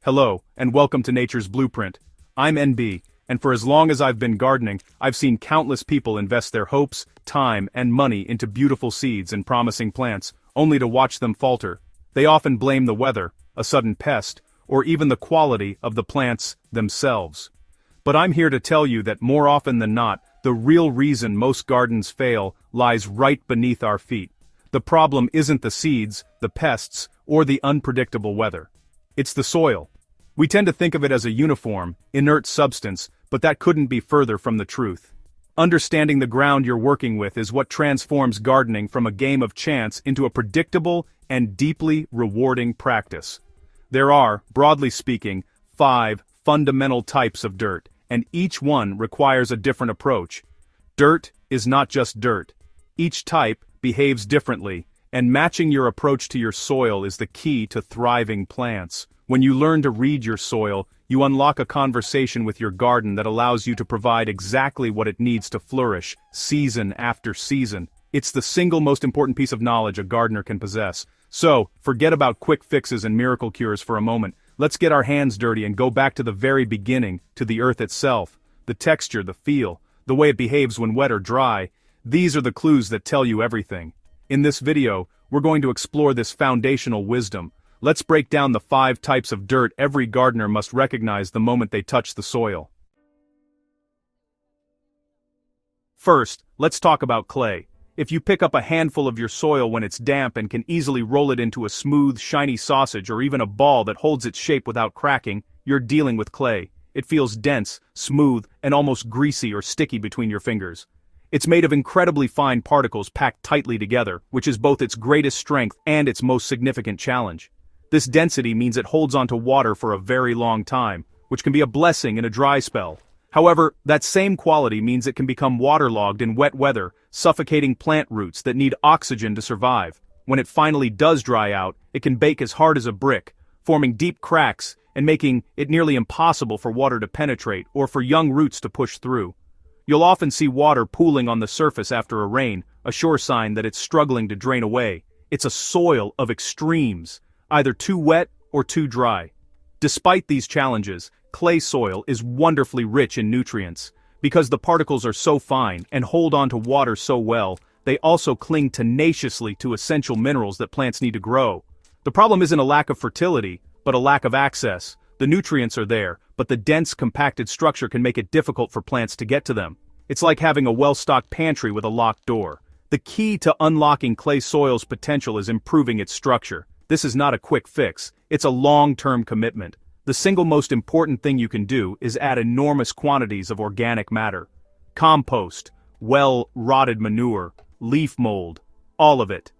Hello, and welcome to Nature's Blueprint. I'm NB, and for as long as I've been gardening, I've seen countless people invest their hopes, time, and money into beautiful seeds and promising plants, only to watch them falter. They often blame the weather, a sudden pest, or even the quality of the plants themselves. But I'm here to tell you that more often than not, the real reason most gardens fail lies right beneath our feet. The problem isn't the seeds, the pests, or the unpredictable weather. It's the soil. We tend to think of it as a uniform, inert substance, but that couldn't be further from the truth. Understanding the ground you're working with is what transforms gardening from a game of chance into a predictable and deeply rewarding practice. There are, broadly speaking, 5 fundamental types of dirt, and each one requires a different approach. Dirt is not just dirt. Each type behaves differently, and matching your approach to your soil is the key to thriving plants. When you learn to read your soil, you unlock a conversation with your garden that allows you to provide exactly what it needs to flourish, season after season. It's the single most important piece of knowledge a gardener can possess. So, forget about quick fixes and miracle cures for a moment. Let's get our hands dirty and go back to the very beginning, to the earth itself. The texture, the feel, the way it behaves when wet or dry. These are the clues that tell you everything. In this video, we're going to explore this foundational wisdom. Let's break down the 5 types of dirt every gardener must recognize the moment they touch the soil. First, let's talk about clay. If you pick up a handful of your soil when it's damp and can easily roll it into a smooth, shiny sausage or even a ball that holds its shape without cracking, you're dealing with clay. It feels dense, smooth, and almost greasy or sticky between your fingers. It's made of incredibly fine particles packed tightly together, which is both its greatest strength and its most significant challenge. This density means it holds onto water for a very long time, which can be a blessing in a dry spell. However, that same quality means it can become waterlogged in wet weather, suffocating plant roots that need oxygen to survive. When it finally does dry out, it can bake as hard as a brick, forming deep cracks and making it nearly impossible for water to penetrate or for young roots to push through. You'll often see water pooling on the surface after a rain, a sure sign that it's struggling to drain away. It's a soil of extremes, either too wet or too dry. Despite these challenges, clay soil is wonderfully rich in nutrients. Because the particles are so fine and hold on to water so well, they also cling tenaciously to essential minerals that plants need to grow. The problem isn't a lack of fertility, but a lack of access. The nutrients are there, but the dense, compacted structure can make it difficult for plants to get to them. It's like having a well-stocked pantry with a locked door. The key to unlocking clay soil's potential is improving its structure. This is not a quick fix, it's a long-term commitment. The single most important thing you can do is add enormous quantities of organic matter. Compost, well-rotted manure, leaf mold, all of it.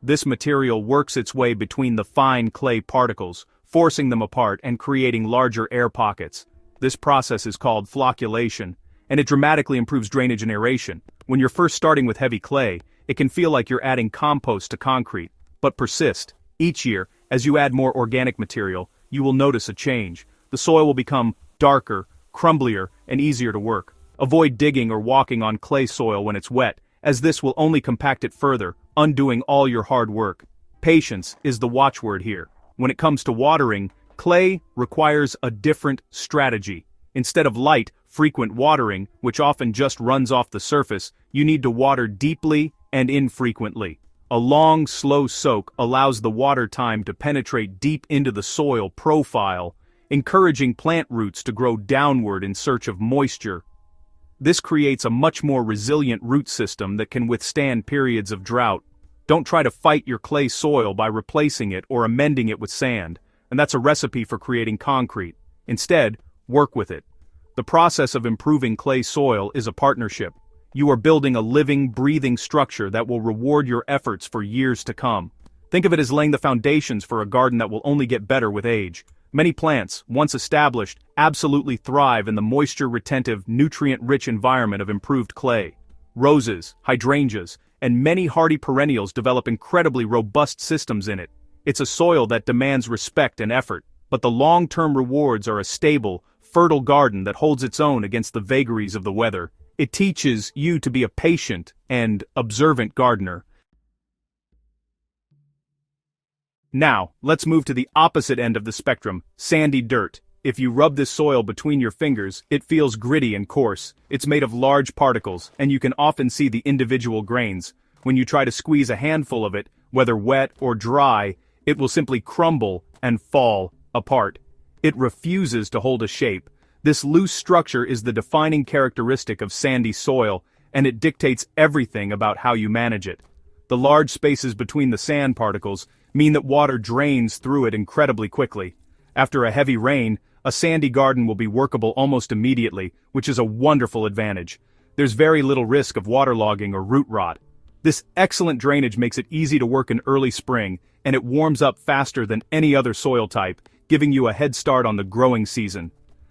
This material works its way between the fine clay particles, forcing them apart and creating larger air pockets. This process is called flocculation, and it dramatically improves drainage and aeration. When you're first starting with heavy clay, it can feel like you're adding compost to concrete, but persist. Each year, as you add more organic material, you will notice a change. The soil will become darker, crumblier, and easier to work. Avoid digging or walking on clay soil when it's wet, as this will only compact it further, undoing all your hard work. Patience is the watchword here. When it comes to watering, clay requires a different strategy. Instead of light, frequent watering, which often just runs off the surface, you need to water deeply and infrequently. A long, slow soak allows the water time to penetrate deep into the soil profile, encouraging plant roots to grow downward in search of moisture. This creates a much more resilient root system that can withstand periods of drought. Don't try to fight your clay soil by replacing it or amending it with sand, and that's a recipe for creating concrete. Instead, work with it. The process of improving clay soil is a partnership. You are building a living, breathing structure that will reward your efforts for years to come. Think of it as laying the foundations for a garden that will only get better with age. Many plants, once established, absolutely thrive in the moisture-retentive, nutrient-rich environment of improved clay. Roses, hydrangeas, and many hardy perennials develop incredibly robust systems in it. It's a soil that demands respect and effort, but the long-term rewards are a stable, fertile garden that holds its own against the vagaries of the weather. It teaches you to be a patient and observant gardener. Now, let's move to the opposite end of the spectrum, sandy dirt. If you rub this soil between your fingers, it feels gritty and coarse. It's made of large particles, and you can often see the individual grains. When you try to squeeze a handful of it, whether wet or dry, it will simply crumble and fall apart. It refuses to hold a shape. This loose structure is the defining characteristic of sandy soil, and it dictates everything about how you manage it. The large spaces between the sand particles mean that water drains through it incredibly quickly. After a heavy rain, a sandy garden will be workable almost immediately, which is a wonderful advantage. There's very little risk of waterlogging or root rot. This excellent drainage makes it easy to work in early spring, and it warms up faster than any other soil type, giving you a head start on the growing season.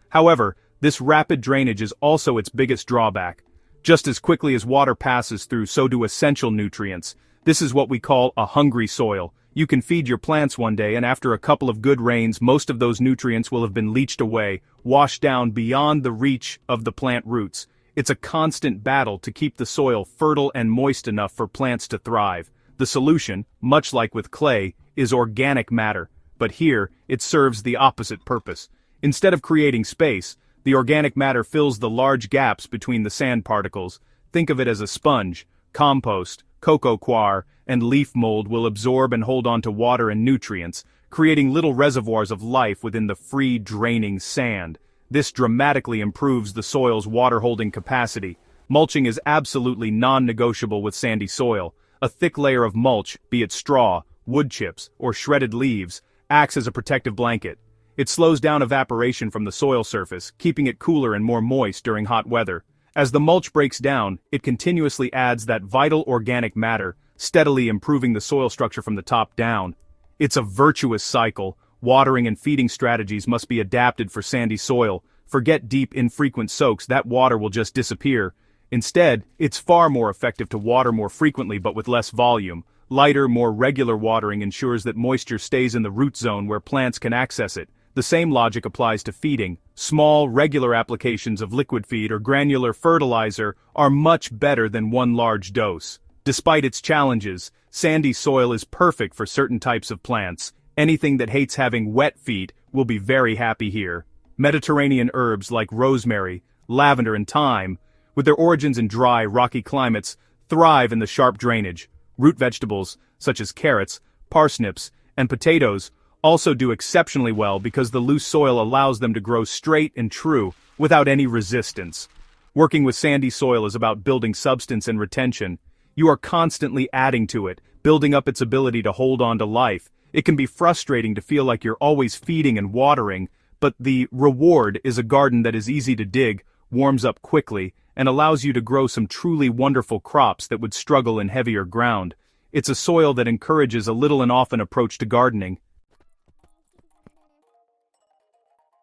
However, this rapid drainage is also its biggest drawback. Just as quickly as water passes through, so do essential nutrients. This is what we call a hungry soil. You can feed your plants one day, and after a couple of good rains, most of those nutrients will have been leached away, washed down beyond the reach of the plant roots. It's a constant battle to keep the soil fertile and moist enough for plants to thrive. The solution, much like with clay, is organic matter, but here, it serves the opposite purpose. Instead of creating space, the organic matter fills the large gaps between the sand particles. Think of it as a sponge. Compost, cocoa coir, and leaf mold will absorb and hold on to water and nutrients, creating little reservoirs of life within the free, draining sand. This dramatically improves the soil's water-holding capacity. Mulching is absolutely non-negotiable with sandy soil. A thick layer of mulch, be it straw, wood chips, or shredded leaves, acts as a protective blanket. It slows down evaporation from the soil surface, keeping it cooler and more moist during hot weather. As the mulch breaks down, it continuously adds that vital organic matter, steadily improving the soil structure from the top down. It's a virtuous cycle. Watering and feeding strategies must be adapted for sandy soil. Forget deep, infrequent soaks, that water will just disappear. Instead, it's far more effective to water more frequently but with less volume. Lighter, more regular watering ensures that moisture stays in the root zone where plants can access it. The same logic applies to feeding. Small, regular applications of liquid feed or granular fertilizer are much better than one large dose. Despite its challenges, sandy soil is perfect for certain types of plants. Anything that hates having wet feet will be very happy here. Mediterranean herbs like rosemary, lavender, and thyme, with their origins in dry, rocky climates, thrive in the sharp drainage. Root vegetables, such as carrots, parsnips, and potatoes, also do exceptionally well because the loose soil allows them to grow straight and true without any resistance. Working with sandy soil is about building substance and retention. You are constantly adding to it, building up its ability to hold on to life. It can be frustrating to feel like you're always feeding and watering, but the reward is a garden that is easy to dig, warms up quickly, and allows you to grow some truly wonderful crops that would struggle in heavier ground. It's a soil that encourages a little and often approach to gardening.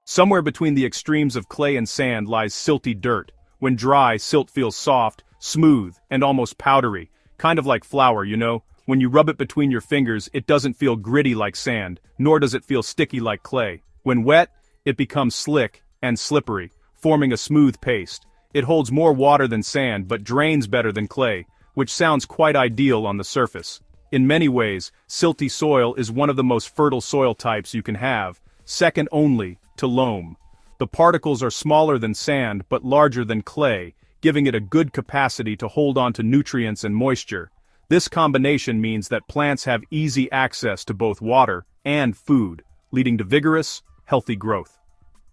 Somewhere between the extremes of clay and sand lies silty dirt. When dry, silt feels soft, smooth, and almost powdery, kind of like flour, you know? When you rub it between your fingers, it doesn't feel gritty like sand, nor does it feel sticky like clay. When wet, it becomes slick and slippery, forming a smooth paste. It holds more water than sand but drains better than clay, which sounds quite ideal on the surface. In many ways, silty soil is one of the most fertile soil types you can have, second only to loam. The particles are smaller than sand but larger than clay, giving it a good capacity to hold on to nutrients and moisture. This combination means that plants have easy access to both water and food, leading to vigorous, healthy growth.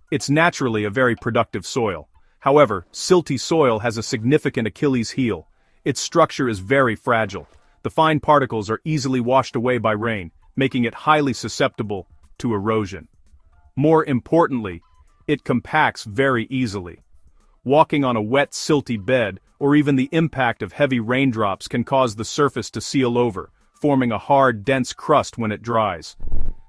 It's naturally a very productive soil. However, silty soil has a significant Achilles heel. Its structure is very fragile. The fine particles are easily washed away by rain, making it highly susceptible to erosion. More importantly, it compacts very easily. Walking on a wet, silty bed, or even the impact of heavy raindrops can cause the surface to seal over, forming a hard, dense crust when it dries.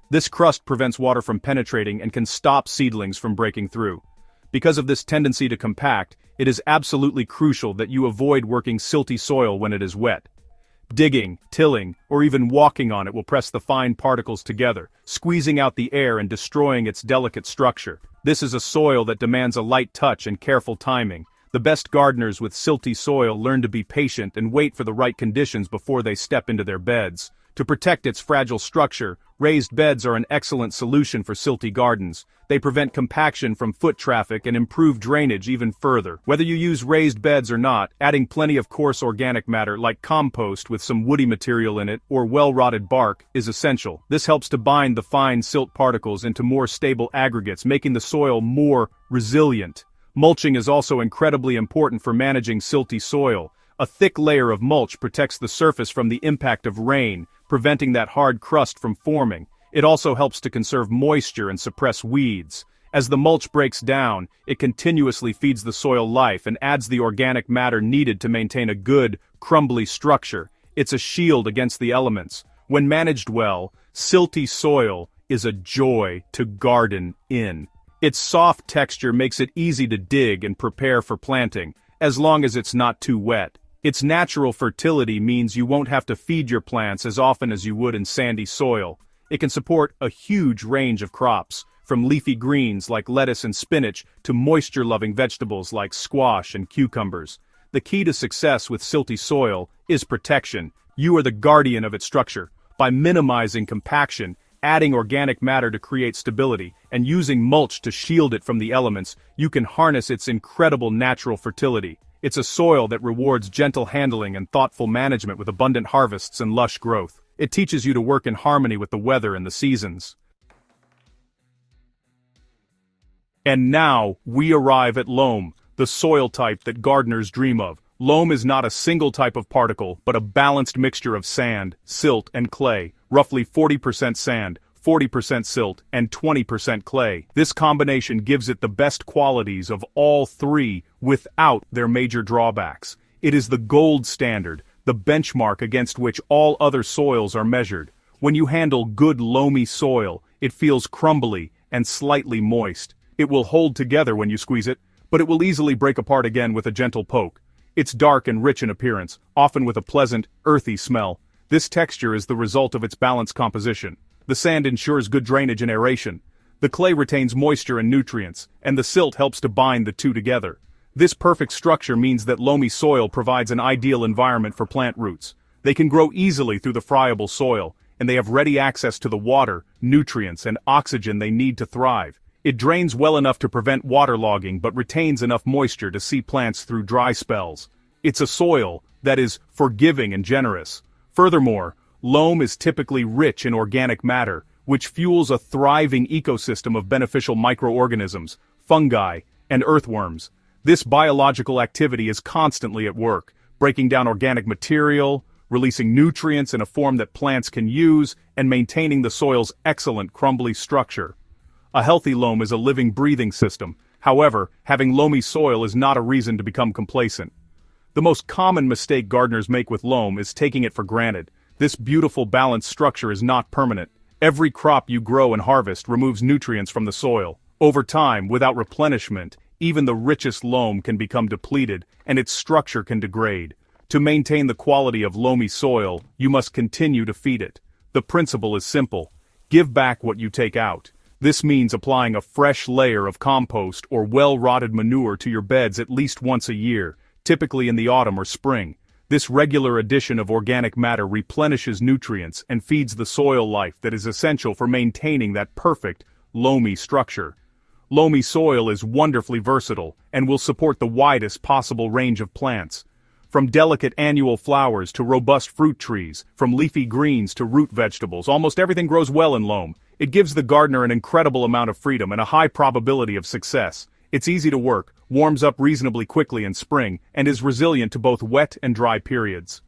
This crust prevents water from penetrating and can stop seedlings from breaking through. Because of this tendency to compact, it is absolutely crucial that you avoid working silty soil when it is wet. Digging, tilling, or even walking on it will press the fine particles together, squeezing out the air and destroying its delicate structure. This is a soil that demands a light touch and careful timing. The best gardeners with silty soil learn to be patient and wait for the right conditions before they step into their beds. To protect its fragile structure, raised beds are an excellent solution for silty gardens. They prevent compaction from foot traffic and improve drainage even further. Whether you use raised beds or not, adding plenty of coarse organic matter like compost with some woody material in it or well-rotted bark is essential. This helps to bind the fine silt particles into more stable aggregates, making the soil more resilient. Mulching is also incredibly important for managing silty soil. A thick layer of mulch protects the surface from the impact of rain, preventing that hard crust from forming. It also helps to conserve moisture and suppress weeds. As the mulch breaks down, it continuously feeds the soil life and adds the organic matter needed to maintain a good, crumbly structure. It's a shield against the elements. When managed well, silty soil is a joy to garden in. Its soft texture makes it easy to dig and prepare for planting, as long as it's not too wet. Its natural fertility means you won't have to feed your plants as often as you would in sandy soil. It can support a huge range of crops, from leafy greens like lettuce and spinach to moisture-loving vegetables like squash and cucumbers. The key to success with silty soil is protection. You are the guardian of its structure. By minimizing compaction, adding organic matter to create stability, and using mulch to shield it from the elements, you can harness its incredible natural fertility. It's a soil that rewards gentle handling and thoughtful management with abundant harvests and lush growth. It teaches you to work in harmony with the weather and the seasons. And now, we arrive at loam, the soil type that gardeners dream of. Loam is not a single type of particle, but a balanced mixture of sand, silt, and clay, roughly 40% sand, 40% silt, and 20% clay. This combination gives it the best qualities of all three without their major drawbacks. It is the gold standard, the benchmark against which all other soils are measured. When you handle good loamy soil, it feels crumbly and slightly moist. It will hold together when you squeeze it, but it will easily break apart again with a gentle poke. It's dark and rich in appearance, often with a pleasant, earthy smell. This texture is the result of its balanced composition. The sand ensures good drainage and aeration. The clay retains moisture and nutrients, and the silt helps to bind the two together. This perfect structure means that loamy soil provides an ideal environment for plant roots. They can grow easily through the friable soil, and they have ready access to the water, nutrients, and oxygen they need to thrive. It drains well enough to prevent waterlogging but retains enough moisture to see plants through dry spells. It's a soil that is forgiving and generous. Furthermore, loam is typically rich in organic matter, which fuels a thriving ecosystem of beneficial microorganisms, fungi, and earthworms. This biological activity is constantly at work, breaking down organic material, releasing nutrients in a form that plants can use, and maintaining the soil's excellent crumbly structure. A healthy loam is a living, breathing system. However, having loamy soil is not a reason to become complacent. The most common mistake gardeners make with loam is taking it for granted. This beautiful balanced structure is not permanent. Every crop you grow and harvest removes nutrients from the soil. Over time, without replenishment, even the richest loam can become depleted, and its structure can degrade. To maintain the quality of loamy soil, you must continue to feed it. The principle is simple. Give back what you take out. This means applying a fresh layer of compost or well-rotted manure to your beds at least once a year, typically in the autumn or spring. This regular addition of organic matter replenishes nutrients and feeds the soil life that is essential for maintaining that perfect, loamy structure. Loamy soil is wonderfully versatile and will support the widest possible range of plants. From delicate annual flowers to robust fruit trees, from leafy greens to root vegetables, almost everything grows well in loam. It gives the gardener an incredible amount of freedom and a high probability of success. It's easy to work, warms up reasonably quickly in spring, and is resilient to both wet and dry periods.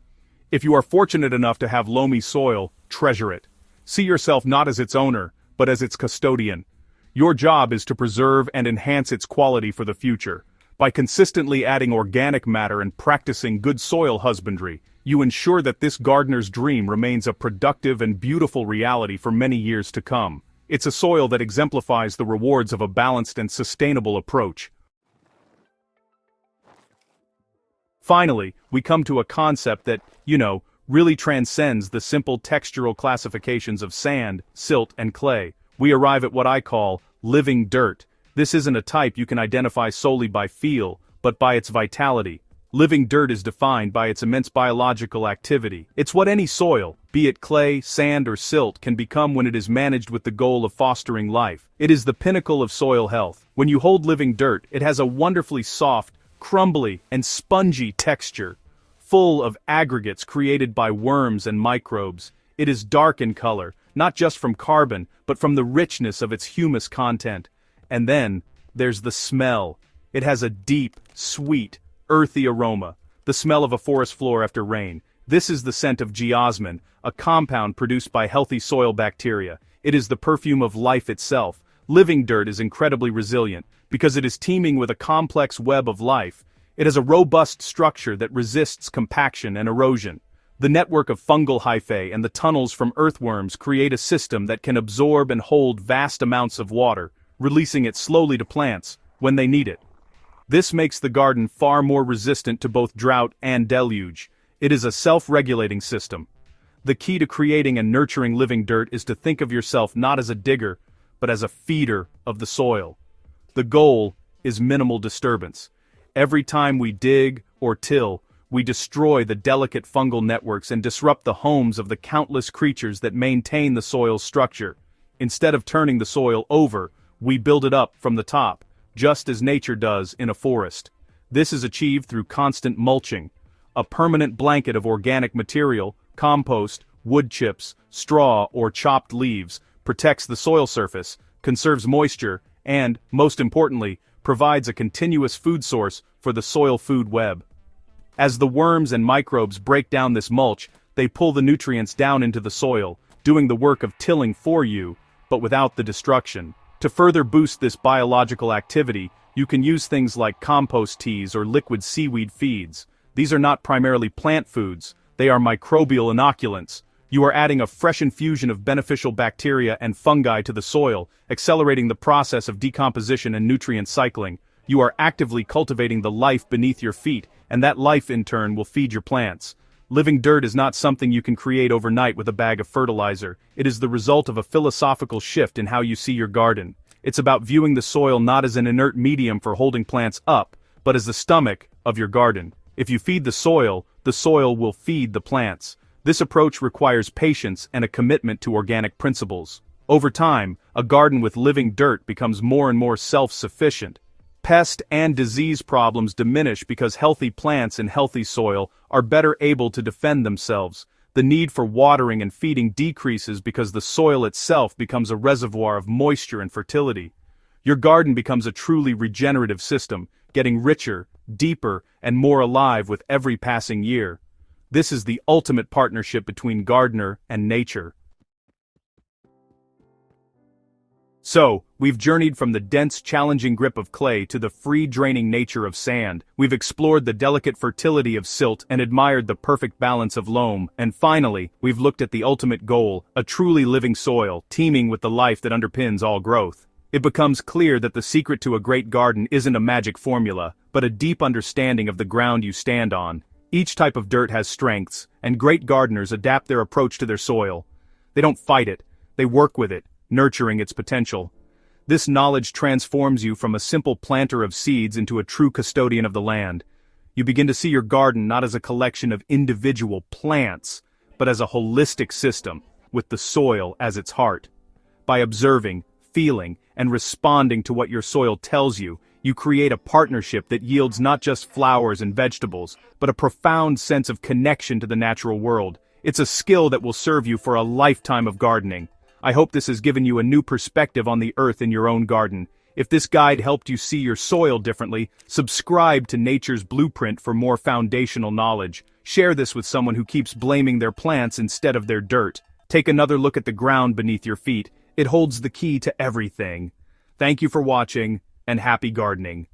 If you are fortunate enough to have loamy soil, treasure it. See yourself not as its owner, but as its custodian. Your job is to preserve and enhance its quality for the future. By consistently adding organic matter and practicing good soil husbandry, you ensure that this gardener's dream remains a productive and beautiful reality for many years to come. It's a soil that exemplifies the rewards of a balanced and sustainable approach. Finally, we come to a concept that, really transcends the simple textural classifications of sand, silt, and clay. We arrive at what I call living dirt. This isn't a type you can identify solely by feel, but by its vitality. Living dirt is defined by its immense biological activity. It's what any soil, be it clay, sand, or silt, can become when it is managed with the goal of fostering life. It is the pinnacle of soil health. When you hold living dirt, it has a wonderfully soft, crumbly, and spongy texture, full of aggregates created by worms and microbes. It is dark in color, not just from carbon, but from the richness of its humus content. And then, there's the smell. It has a deep, sweet, earthy aroma, the smell of a forest floor after rain. This is the scent of geosmin, a compound produced by healthy soil bacteria. It is the perfume of life itself. Living dirt is incredibly resilient, because it is teeming with a complex web of life. It has a robust structure that resists compaction and erosion. The network of fungal hyphae and the tunnels from earthworms create a system that can absorb and hold vast amounts of water, releasing it slowly to plants when they need it. This makes the garden far more resistant to both drought and deluge. It is a self-regulating system. The key to creating and nurturing living dirt is to think of yourself not as a digger, but as a feeder of the soil. The goal is minimal disturbance. Every time we dig or till, we destroy the delicate fungal networks and disrupt the homes of the countless creatures that maintain the soil's structure. Instead of turning the soil over, we build it up from the top, just as nature does in a forest. This is achieved through constant mulching. A permanent blanket of organic material, compost, wood chips, straw, or chopped leaves, protects the soil surface, conserves moisture, and, most importantly, provides a continuous food source for the soil food web. As the worms and microbes break down this mulch, they pull the nutrients down into the soil, doing the work of tilling for you, but without the destruction. To further boost this biological activity, you can use things like compost teas or liquid seaweed feeds. These are not primarily plant foods, they are microbial inoculants. You are adding a fresh infusion of beneficial bacteria and fungi to the soil, accelerating the process of decomposition and nutrient cycling. You are actively cultivating the life beneath your feet, and that life in turn will feed your plants. Living dirt is not something you can create overnight with a bag of fertilizer. It is the result of a philosophical shift in how you see your garden. It's about viewing the soil not as an inert medium for holding plants up, but as the stomach of your garden. If you feed the soil will feed the plants. This approach requires patience and a commitment to organic principles. Over time, a garden with living dirt becomes more and more self-sufficient. Pest and disease problems diminish because healthy plants in healthy soil are better able to defend themselves. The need for watering and feeding decreases because the soil itself becomes a reservoir of moisture and fertility. Your garden becomes a truly regenerative system, getting richer, deeper, and more alive with every passing year. This is the ultimate partnership between gardener and nature. So, we've journeyed from the dense, challenging grip of clay to the free-draining nature of sand. We've explored the delicate fertility of silt and admired the perfect balance of loam. And finally, we've looked at the ultimate goal, a truly living soil, teeming with the life that underpins all growth. It becomes clear that the secret to a great garden isn't a magic formula, but a deep understanding of the ground you stand on. Each type of dirt has strengths, and great gardeners adapt their approach to their soil. They don't fight it, they work with it, nurturing its potential. This knowledge transforms you from a simple planter of seeds into a true custodian of the land. You begin to see your garden not as a collection of individual plants, but as a holistic system, with the soil as its heart. By observing, feeling, and responding to what your soil tells you, you create a partnership that yields not just flowers and vegetables, but a profound sense of connection to the natural world. It's a skill that will serve you for a lifetime of gardening. I hope this has given you a new perspective on the earth in your own garden. If this guide helped you see your soil differently, subscribe to Nature's Blueprint for more foundational knowledge. Share this with someone who keeps blaming their plants instead of their dirt. Take another look at the ground beneath your feet. It holds the key to everything. Thank you for watching, and happy gardening.